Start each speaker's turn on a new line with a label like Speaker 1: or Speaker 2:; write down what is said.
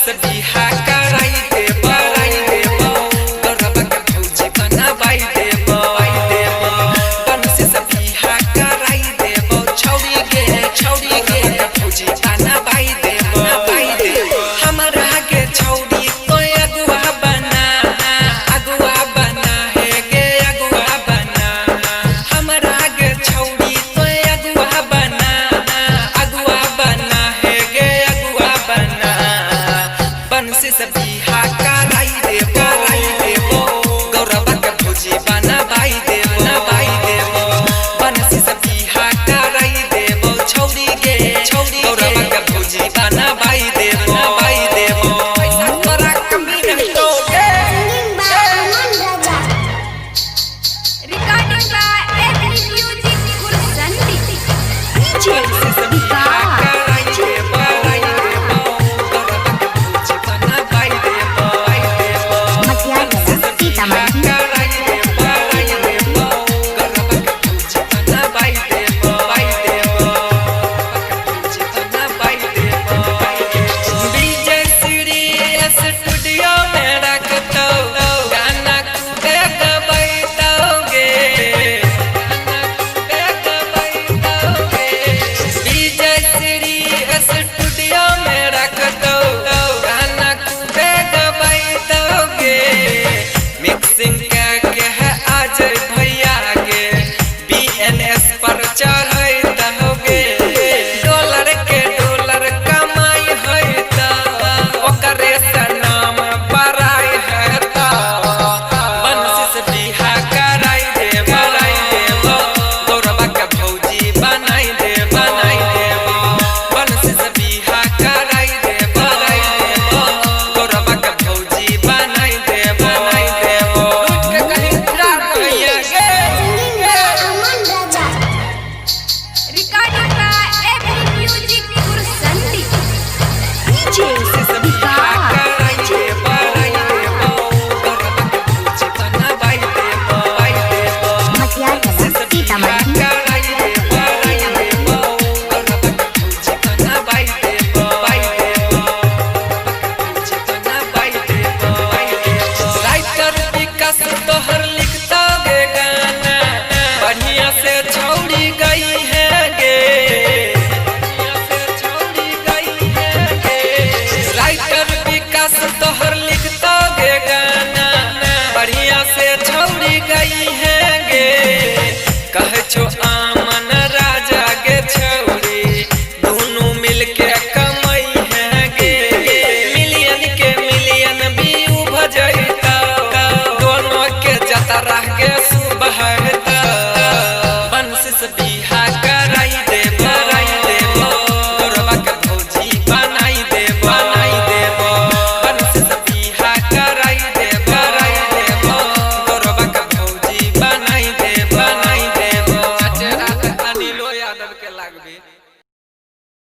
Speaker 1: से बिहा कराई देबो गौरवा के भौजी बनाबाई देबो बनसी से बिहा कराई देबो छौरी के भौजी बनाबाई देबो हमरा के छौरी तो अगुआ बना है गे अगुआ बना हमरा के छौरी तो अगुआ बना है गे अगुआ बना बनसी से बिहा